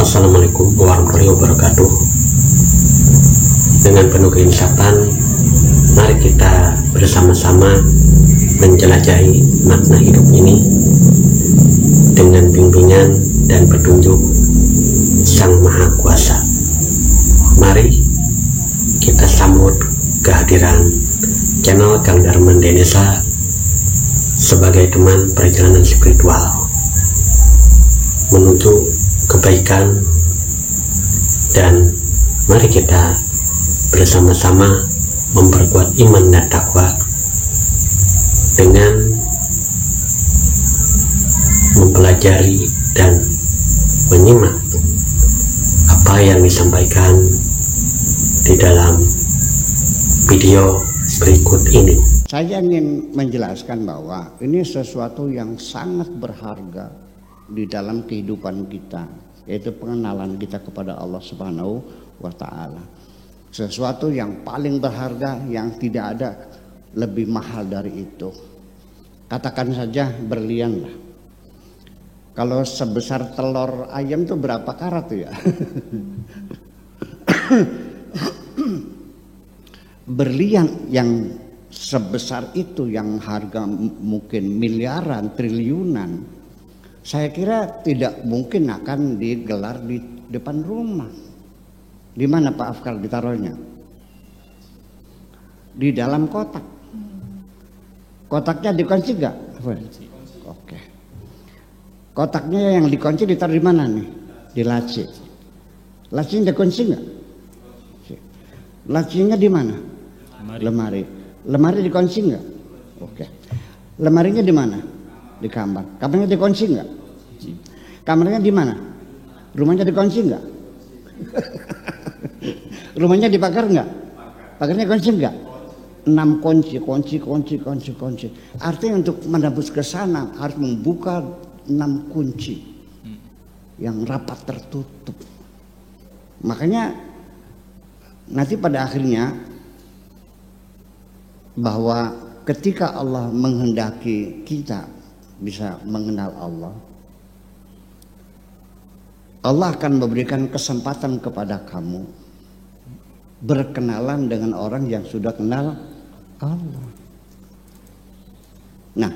Assalamualaikum warahmatullahi wabarakatuh. Dengan penuh keinsyafan, mari kita bersama-sama menjelajahi makna hidup ini dengan bimbingan dan petunjuk Sang Maha Kuasa. Mari kita sambut kehadiran channel Kang Darman Denesa sebagai teman perjalanan spiritual menuju kebaikan, dan mari kita bersama-sama memperkuat iman dan takwa dengan mempelajari dan menyimak apa yang disampaikan di dalam video berikut ini. Saya ingin menjelaskan bahwa ini sesuatu yang sangat berharga di dalam kehidupan kita, yaitu pengenalan kita kepada Allah Subhanahu wa Ta'ala. Sesuatu yang paling berharga, yang tidak ada lebih mahal dari itu. Katakan saja berlian lah. Kalau sebesar telur ayam itu berapa karat tuh ya? Berlian yang sebesar itu, yang harga mungkin miliaran, triliunan, saya kira tidak mungkin akan digelar di depan rumah. Di mana Pak Afkar ditaruhnya? Di dalam kotak. Kotaknya dikunci nggak? Oke. Kotaknya yang dikunci ditaruh di mana nih? Di laci. Lacinya dikunci nggak? Lacinya di mana? Lemari. Lemari dikunci nggak? Oke. Lemarinya di mana? Di kamar. Kamarnya dikunci nggak? Kamarnya di mana? Rumahnya dikunci nggak? Rumahnya dibakar nggak? Pagarnya kunci nggak? 6 kunci. Artinya untuk menembus ke sana harus membuka 6 kunci yang rapat tertutup. Makanya nanti pada akhirnya bahwa ketika Allah menghendaki kita bisa mengenal Allah, Allah akan memberikan kesempatan kepada kamu berkenalan dengan orang yang sudah kenal Allah. Nah,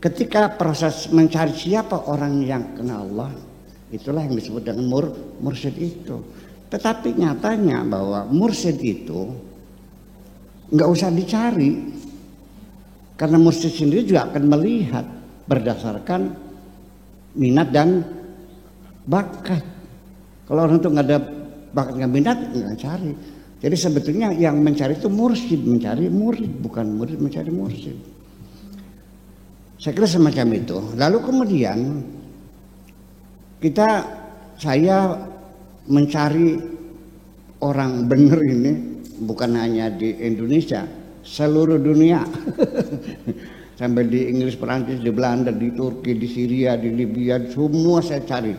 ketika proses mencari siapa orang yang kenal Allah, itulah yang disebut dengan mursyid itu. Tetapi nyatanya bahwa mursyid itu nggak usah dicari, karena mursyid sendiri juga akan melihat berdasarkan minat dan bakat. Kalau orang itu nggak ada bakat, nggak minat, nggak cari. Jadi sebetulnya yang mencari itu mursyid, mencari murid, bukan murid mencari mursyid. Saya kira semacam itu. Lalu kemudian saya mencari orang benar ini bukan hanya di Indonesia, seluruh dunia. Sampai di Inggris, Perancis, di Belanda, di Turki, di Syria, di Libya, semua saya cari.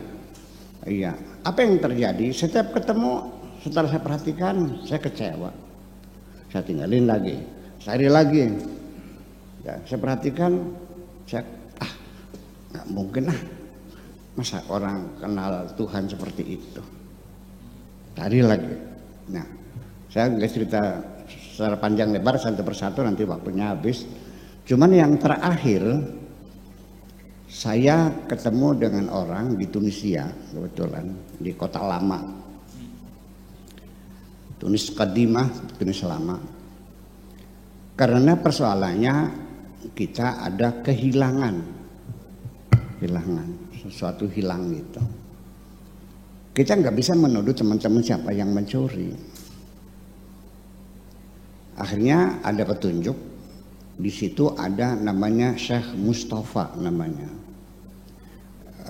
Iya, apa yang terjadi? Setiap ketemu, setelah saya perhatikan, saya kecewa. Saya tinggalin lagi, cari lagi. Ya, saya perhatikan, nggak mungkin lah, masa orang kenal Tuhan seperti itu. Cari lagi. Nah, saya nggak cerita secara panjang lebar, satu persatu, nanti waktunya habis. Cuman yang terakhir, saya ketemu dengan orang di Tunisia, kebetulan di kota lama, Tunis Kadimah, Tunis lama. Karena persoalannya kita ada kehilangan, sesuatu hilang gitu. Kita nggak bisa menuduh teman-teman siapa yang mencuri. Akhirnya ada petunjuk. Di situ ada namanya Syekh Mustafa namanya.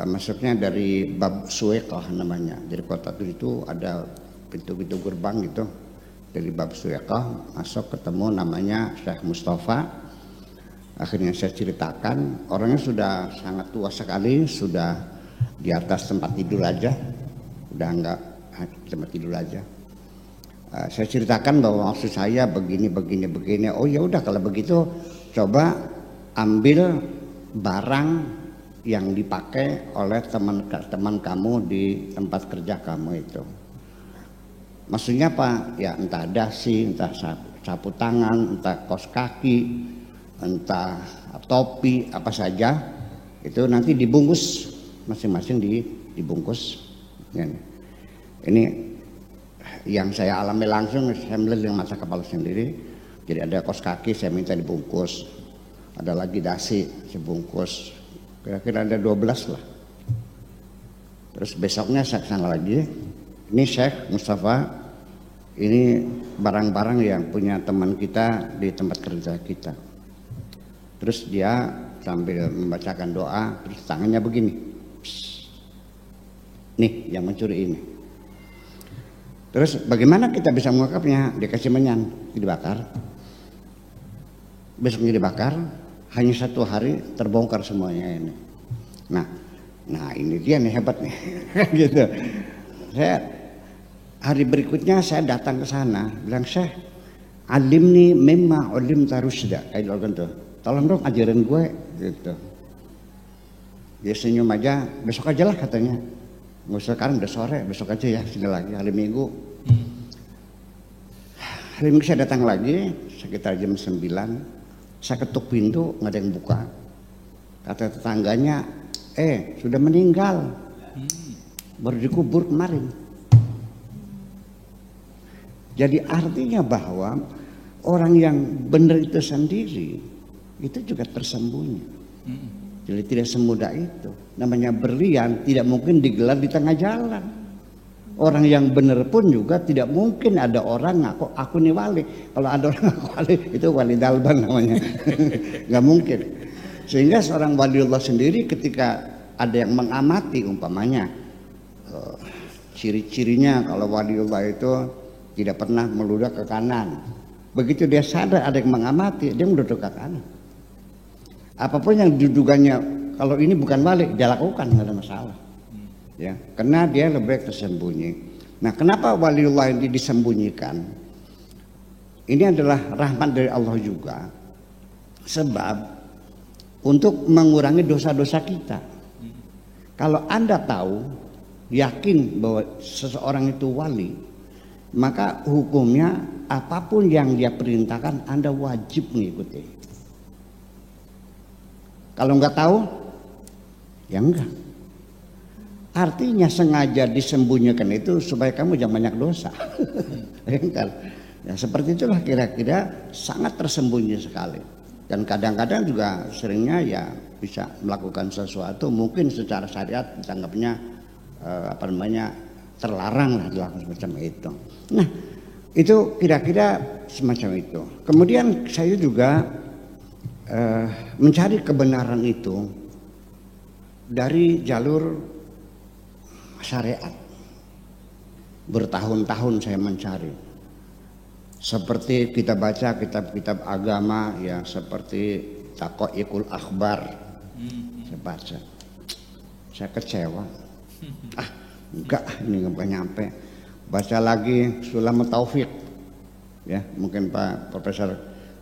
Masuknya dari Bab Sueqah namanya. Dari kota itu ada pintu-pintu gerbang gitu. Dari Bab Sueqah masuk ketemu namanya Syekh Mustafa. Akhirnya saya ceritakan, orangnya sudah sangat tua sekali, sudah di atas tempat tidur aja. Udah enggak tempat tidur aja. Saya ceritakan bahwa maksud saya begini. Oh ya udah, kalau begitu coba ambil barang yang dipakai oleh teman kamu di tempat kerja kamu itu. Maksudnya apa? Ya entah dasi, entah sapu tangan, entah kaos kaki, entah topi, apa saja. Itu nanti dibungkus, masing-masing dibungkus. Ini yang saya alami langsung, saya melihat dengan mata kepala sendiri. Jadi ada kaos kaki saya minta dibungkus, ada lagi dasi sebungkus, kira-kira ada 12 lah. Terus besoknya saya kesana lagi, ini Syekh Mustafa, ini barang-barang yang punya teman kita di tempat kerja kita. Terus dia sambil membacakan doa, terus tangannya begini, nih yang mencuri ini. Terus bagaimana kita bisa mengungkapnya? Dikasih menyan, dibakar. Besoknya dibakar, hanya 1 hari terbongkar semuanya ini. Nah ini dia nih hebat nih, gitu. Saya hari berikutnya saya datang ke sana, bilang Syekh, alimni mimma ulim tarusda, kayak gitu. Tolong dong ajarin gue, gitu. Dia senyum aja, besok aja lah katanya. Nggak usah sekarang, udah sore, besok aja ya, sini lagi hari Minggu. Hari Minggu saya datang lagi sekitar jam 9. Saya ketuk pintu, nggak ada yang buka. Kata tetangganya, sudah meninggal, baru dikubur kemarin. Jadi artinya bahwa orang yang benar itu sendiri itu juga tersembunyi. Jadi tidak semudah itu. Namanya berlian tidak mungkin digelar di tengah jalan. Orang yang benar pun juga tidak mungkin ada orang ngaku aku nih wali. Kalau ada orang ngaku wali itu wali dalban namanya. Nggak mungkin. Sehingga seorang waliullah sendiri ketika ada yang mengamati umpamanya ciri-cirinya kalau waliullah itu tidak pernah meludah ke kanan. Begitu dia sadar ada yang mengamati, dia meludah ke kanan. Apapun yang diduganya kalau ini bukan wali, dia lakukan, nggak ada masalah. Ya, karena dia lebih baik tersembunyi. Nah, kenapa waliullah ini disembunyikan? Ini adalah rahmat dari Allah juga. Sebab untuk mengurangi dosa-dosa kita. Kalau Anda tahu, yakin bahwa seseorang itu wali, maka hukumnya apapun yang dia perintahkan Anda wajib mengikuti. Kalau nggak tahu, ya enggak. Artinya sengaja disembunyikan itu supaya kamu jangan banyak dosa. Ya, seperti itulah kira-kira, sangat tersembunyi sekali. Dan kadang-kadang juga seringnya ya bisa melakukan sesuatu mungkin secara syariat dianggapnya terlarang lah dilakukan semacam itu. Nah, itu kira-kira semacam itu. Kemudian saya juga mencari kebenaran itu dari jalur syariat. Bertahun-tahun saya mencari. Seperti kita baca kitab-kitab agama ya, seperti Taqaiqul Akhbar. Saya baca. Saya kecewa. Enggak, ini enggak nyampe. Baca lagi Sulamut Taufik. Ya, mungkin Pak Profesor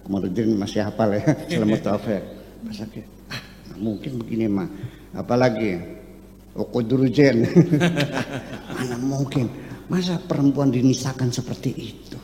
Komarudin masih hafal ya, Sulamut Taufik. Baca nggak mungkin begini mah. Apalagi Uqudrujen. Mana mungkin, masa perempuan dinisakan seperti itu?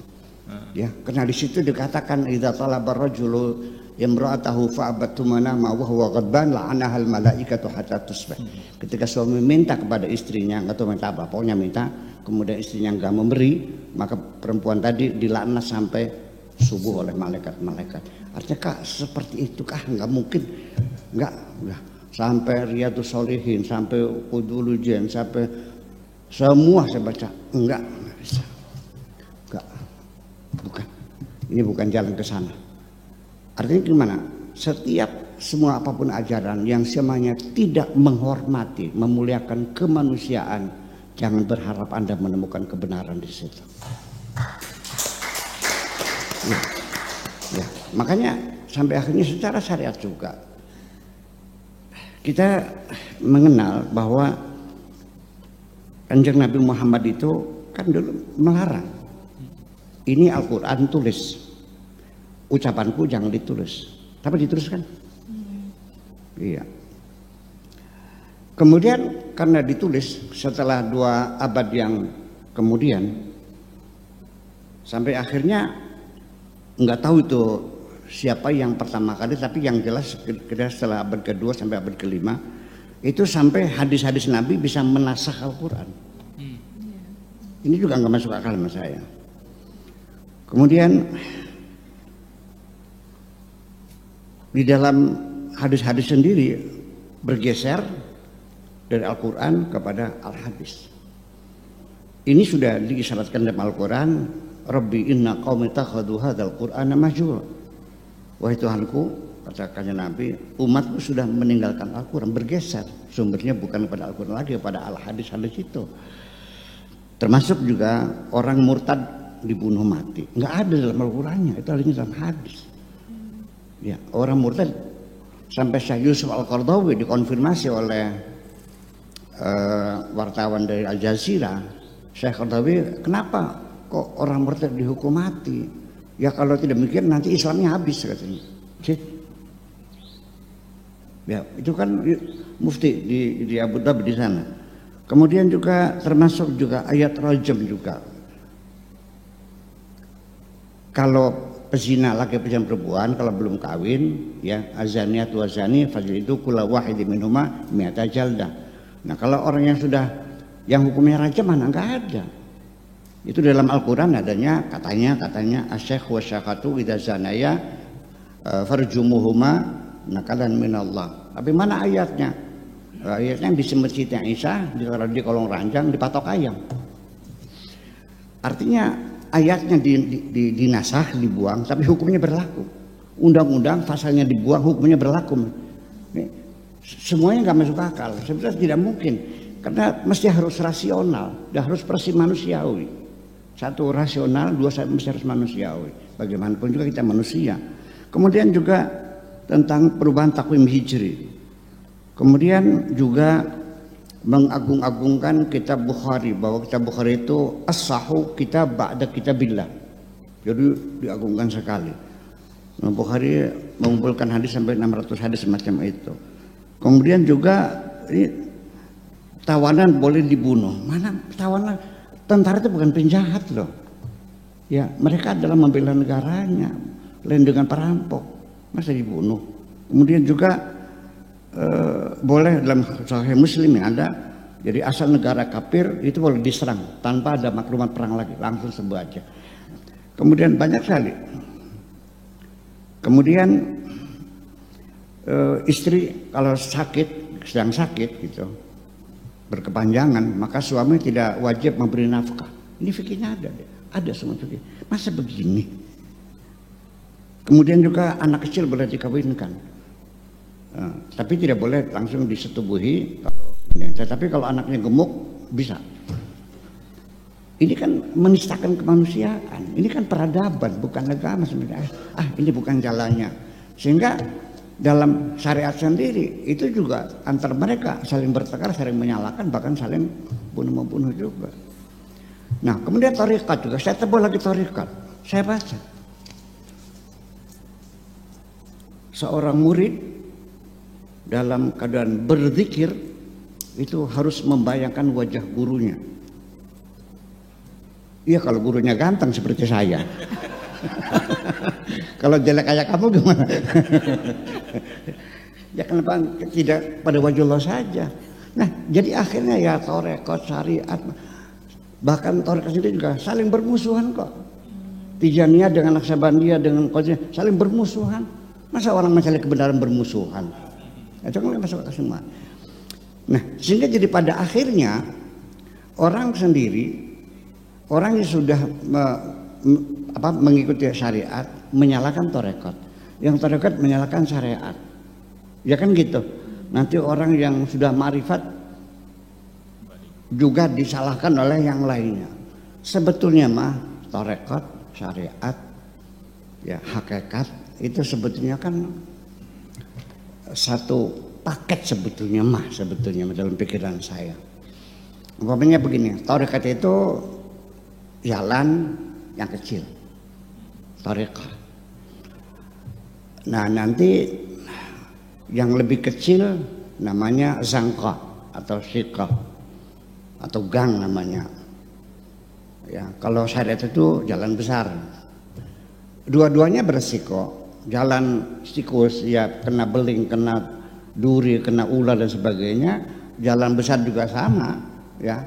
Ya, karena di situ dikatakan idza talaba rajulu imra'atahu fa'abatu manama wa huwa ghadban la'anahal malaikatu hatta tusbih. Ketika suami minta kepada istrinya, enggak tahu minta apa, pokoknya minta, kemudian istrinya enggak memberi, maka perempuan tadi dilaknat sampai subuh oleh malaikat-malaikat. Artinya kak seperti itu kah? Enggak mungkin. Enggak. Sampai Riyadhus Shalihin, sampai Qudulujen, sampai semua saya baca. Enggak bisa. Enggak. Bukan. Ini bukan jalan ke sana. Artinya gimana? Setiap semua apapun ajaran yang semuanya tidak menghormati, memuliakan kemanusiaan, jangan berharap Anda menemukan kebenaran di situ. Ya. Makanya sampai akhirnya secara syariat juga kita mengenal bahwa Kanjeng Nabi Muhammad itu kan dulu melarang. Ini Al-Quran tulis, ucapanku jangan ditulis, tapi dituliskan. Iya. Kemudian karena ditulis setelah 2 abad yang kemudian, sampai akhirnya nggak tahu itu siapa yang pertama kali, tapi yang jelas kira setelah abad kedua sampai abad kelima itu sampai hadis-hadis Nabi bisa menasakh Al-Quran. Ini juga nggak masuk akal sama saya. Kemudian di dalam hadis-hadis sendiri bergeser dari Al-Quran kepada Al-Hadis. Ini sudah diisyaratkan dalam Al-Quran, Rabbi inna qaumi takhadhu hadzal Qur'ana mahjura. Wahai Tuhanku, katakannya Nabi, umatku sudah meninggalkan Al-Quran, bergeser. Sumbernya bukan kepada Al-Quran lagi, kepada Al-Hadis-hadis itu. Termasuk juga orang murtad dibunuh mati. Nggak ada dalam Al-Qurannya, itu adanya dalam hadis. Ya, orang murtad sampai Syekh Yusuf Al-Qaradawi dikonfirmasi oleh wartawan dari Al Jazeera. Syekh Qaradawi, kenapa kok orang murtad dihukum mati? Ya kalau tidak demikian nanti Islamnya habis katanya. Ya, itu kan mufti di Abu Dhabi di sana. Kemudian juga termasuk juga ayat rajam juga. Kalau pezina laki pezina perempuan kalau belum kawin, ya azaniyat wa zani fajlidu kulla wahidin minhuma mi'ata jaldah. Nah, kalau orang yang sudah yang hukumnya rajam mana enggak ada. Itu dalam Al-Qur'an adanya katanya asy-syekh wa syakhatu idza zanaya farjumuhuma nakalan minallah. Tapi mana ayatnya? Ayatnya di Siti Aisyah ditaruh di kolong ranjang dipatok ayam. Artinya ayatnya dinasah dibuang tapi hukumnya berlaku. Undang-undang pasalnya dibuang hukumnya berlaku. Semuanya nggak masuk akal. Sebenarnya tidak mungkin karena mesti harus rasional dan harus persis manusiawi. Satu rasional, dua mesti harus manusiawi. Bagaimanapun juga kita manusia. Kemudian juga tentang perubahan takwim hijri. Kemudian juga mengagung-agungkan kitab Bukhari, bahwa kitab Bukhari itu as-sahhu kitab ba'da kitabillah. Jadi diagungkan sekali. Bukhari mengumpulkan hadis sampai 600 hadis semacam itu. Kemudian juga ini tawanan boleh dibunuh. Mana tawanan? Tentara itu bukan penjahat loh. Ya, mereka adalah membela negaranya, lain dengan perampok. Masa dibunuh? Kemudian juga boleh dalam Sahih Muslim yang ada, jadi asal negara kafir itu boleh diserang tanpa ada maklumat perang lagi, langsung sembuh aja. Kemudian banyak sekali. Kemudian istri kalau sedang sakit gitu berkepanjangan, maka suami tidak wajib memberi nafkah. Ini fikihnya ada semua fikih. Masa begini? Kemudian juga anak kecil boleh dikawinkan. Tapi tidak boleh langsung disetubuhi. Tetapi kalau anaknya gemuk bisa. Ini kan menistakan kemanusiaan. Ini kan peradaban, bukan agama sebenarnya. Ini bukan jalannya. Sehingga dalam syariat sendiri itu juga antar mereka saling bertengkar, saling menyalahkan, bahkan saling bunuh-membunuh juga. Nah, kemudian thariqat juga. Saya tebal lagi thariqat. Saya baca. Seorang murid dalam keadaan berzikir itu harus membayangkan wajah gurunya. Iya kalau gurunya ganteng seperti saya. Kalau jelek kayak kamu gimana? Ya kenapa tidak pada wajah Allah saja? Nah jadi akhirnya ya thariqat syariat, bahkan thariqat sendiri juga saling bermusuhan kok. Tijaniyah dengan Naqsabandiyah dengan Qadiriyah saling bermusuhan. Masa orang mencari kebenaran bermusuhan? Itu kan masuk ke semua. Nah, sehingga jadi pada akhirnya orang sendiri, orang yang sudah mengikuti syariat menyalahkan thariqat, yang thariqat menyalahkan syariat. Ya kan gitu. Nanti orang yang sudah ma'rifat juga disalahkan oleh yang lainnya. Sebetulnya mah thariqat, syariat, ya hakikat itu sebetulnya kan satu paket sebetulnya dalam pikiran saya. Umpamanya begini, thariqat itu jalan yang kecil, thariqah. Nah nanti yang lebih kecil namanya zangqa atau siqah atau gang namanya. Ya, kalau syariat itu jalan besar. Dua-duanya beresiko. Jalan tikus ya kena beling, kena duri, kena ular dan sebagainya. Jalan besar juga sama, ya,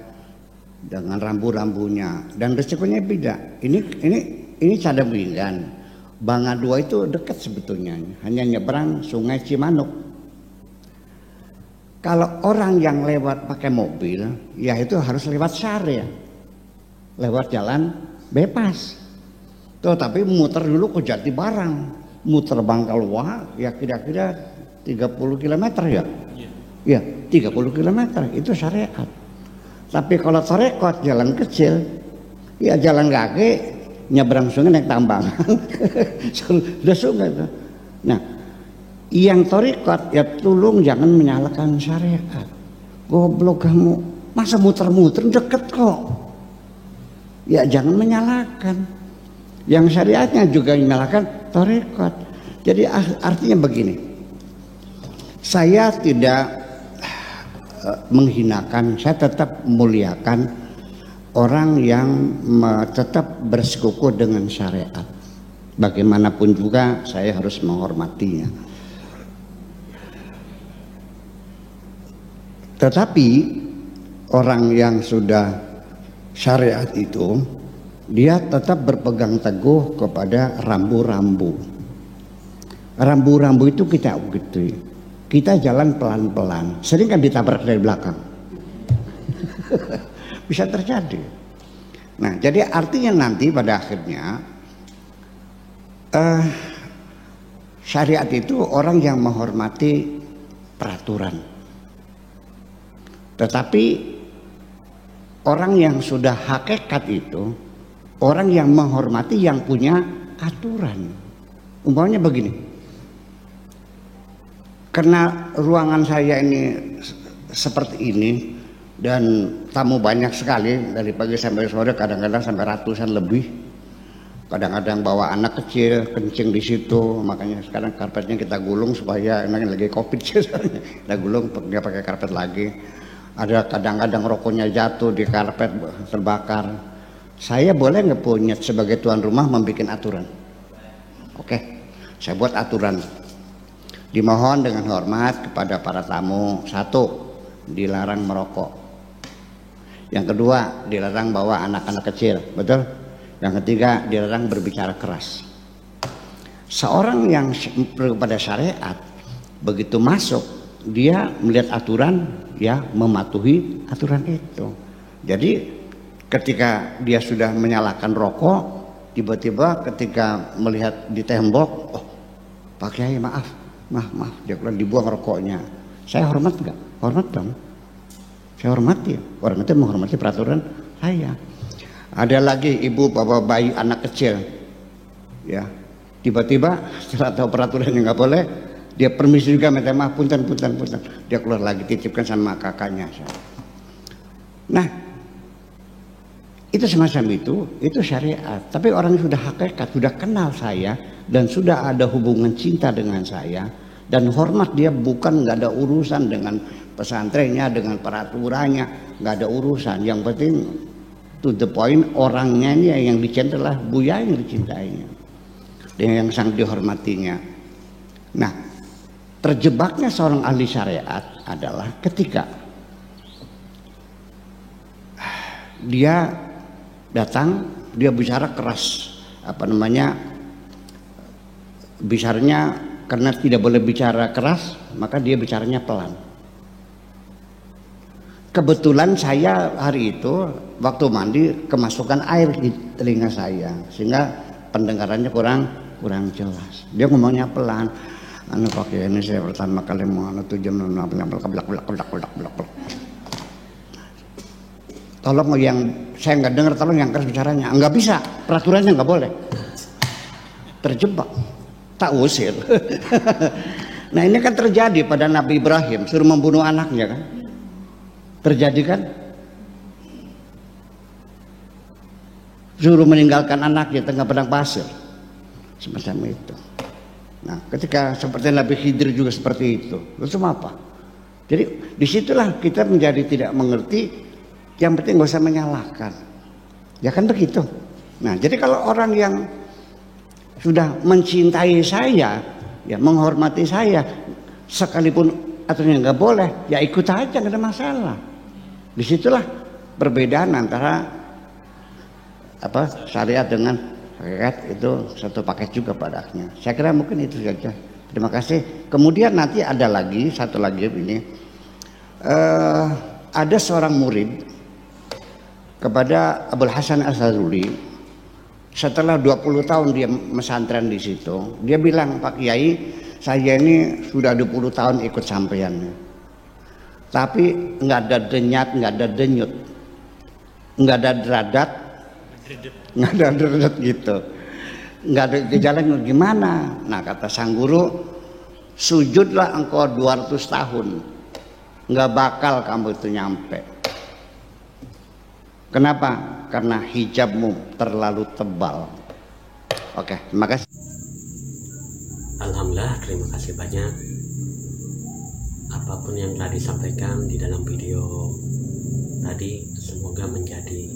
dengan rambu-rambunya dan resikonya beda. Ini Cadembingan. Bangga 2 itu dekat sebetulnya, hanya nyebrang Sungai Cimanuk. Kalau orang yang lewat pakai mobil, ya itu harus lewat syariah, lewat jalan bebas. Tuh, tapi muter dulu ke Jatibarang, muter Bangkalwa, ya kira-kira 30 km ya. Ya, 30 km itu syariat. Tapi kalau tarekat jalan kecil, ya jalan kaki, nyebrang sungai naik tambangan. Sudah sungai itu. Nah, yang tarekat ya tolong jangan menyalahkan syariat. Goblok kamu, masa muter-muter deket kok. Ya jangan menyalahkan. Yang syariatnya juga menyalahkan tarekat. Jadi artinya begini, saya tidak menghinakan, saya tetap muliakan orang yang tetap bersekuku dengan syariat. Bagaimanapun juga saya harus menghormatinya. Tetapi orang yang sudah syariat itu, dia tetap berpegang teguh kepada rambu-rambu. Rambu-rambu itu kita gitu. Kita jalan pelan-pelan. Sering kan ditabrak dari belakang. Bisa terjadi. Nah, jadi artinya nanti pada akhirnya syariat itu orang yang menghormati peraturan. Tetapi orang yang sudah hakikat itu orang yang menghormati yang punya aturan. Umpamanya begini, karena ruangan saya ini seperti ini dan tamu banyak sekali dari pagi sampai sore, kadang-kadang sampai ratusan lebih. Kadang-kadang bawa anak kecil kencing di situ, makanya sekarang karpetnya kita gulung supaya lagi covid kita gulung, nggak pakai karpet lagi. Ada kadang-kadang rokoknya jatuh di karpet terbakar. Saya boleh nggak punya sebagai tuan rumah membuat aturan? Oke, saya buat aturan. Dimohon dengan hormat kepada para tamu, 1, dilarang merokok. Yang kedua, dilarang bawa anak-anak kecil, betul? Yang ketiga, dilarang berbicara keras. Seorang yang pada syariat begitu masuk, dia melihat aturan, ya mematuhi aturan itu. Jadi ketika dia sudah menyalakan rokok, tiba-tiba ketika melihat di tembok, oh Pak Kiai maaf, dia bilang dibuang rokoknya. Saya hormat enggak? Hormat dong. Saya hormati. Orang itu menghormati peraturan saya. Ada lagi ibu bawa bayi anak kecil, ya tiba-tiba setelah tahu peraturan yang nggak boleh, dia permisi juga, minta maaf, punten. Dia keluar lagi, titipkan sama kakaknya. Nah, itu semacam itu syariat. Tapi orang yang sudah hakikat, sudah kenal saya dan sudah ada hubungan cinta dengan saya dan hormat, dia bukan nggak ada urusan dengan pesantrennya, dengan peraturannya, nggak ada urusan. Yang penting to the point, orangnya yang dicintai adalah Buya yang dicintainya dan yang sangat dihormatinya. Nah, terjebaknya seorang ahli syariat adalah ketika dia datang, dia bicara keras, bicaranya karena tidak boleh bicara keras, maka dia bicaranya pelan. Kebetulan saya hari itu waktu mandi kemasukan air di telinga saya, sehingga pendengarannya kurang jelas. Dia ngomongnya pelan. Anu pakai ini saya pertama kali mau anu tujuan tolong yang saya nggak dengar, tolong yang keras bicaranya. Nggak bisa, peraturannya nggak boleh. Terjebak, tak usir. Nah ini kan terjadi pada Nabi Ibrahim, suruh membunuh anaknya kan. Terjadi kan? Suruh meninggalkan anaknya tengah padang pasir, semacam itu. Nah ketika seperti Nabi Khidir juga seperti itu. Terus apa? Jadi disitulah kita menjadi tidak mengerti, yang penting nggak usah menyalahkan. Ya kan begitu. Nah jadi kalau orang yang sudah mencintai saya, ya menghormati saya, sekalipun aturannya nggak boleh, ya ikut aja, nggak ada masalah. Disitulah perbedaan antara syariat dengan hakikat, itu satu paket juga padanya. Saya kira mungkin itu saja. Terima kasih. Kemudian nanti ada lagi satu lagi ini, ada seorang murid kepada Abul Hasan Asy'aruri. Setelah 20 tahun dia mesantren di situ, dia bilang, Pak Kiai, saya ini sudah 20 tahun ikut sampean, tapi nggak ada denyat, nggak ada denyut, nggak ada deradat, nggak ada deradat gitu, nggak ada gejala. Gimana? Nah kata sang guru, sujudlah engkau 200 tahun, nggak bakal kamu itu nyampe. Kenapa? Karena hijabmu terlalu tebal. Oke, terima kasih. Alhamdulillah, terima kasih banyak. Apapun yang telah disampaikan di dalam video tadi, semoga menjadi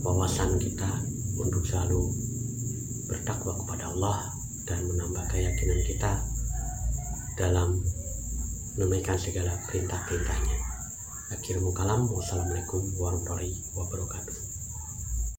wawasan kita untuk selalu bertakwa kepada Allah dan menambah keyakinan kita dalam menunaikan segala perintah-perintahnya. Akhirul kalam, wassalamualaikum warahmatullahi wabarakatuh.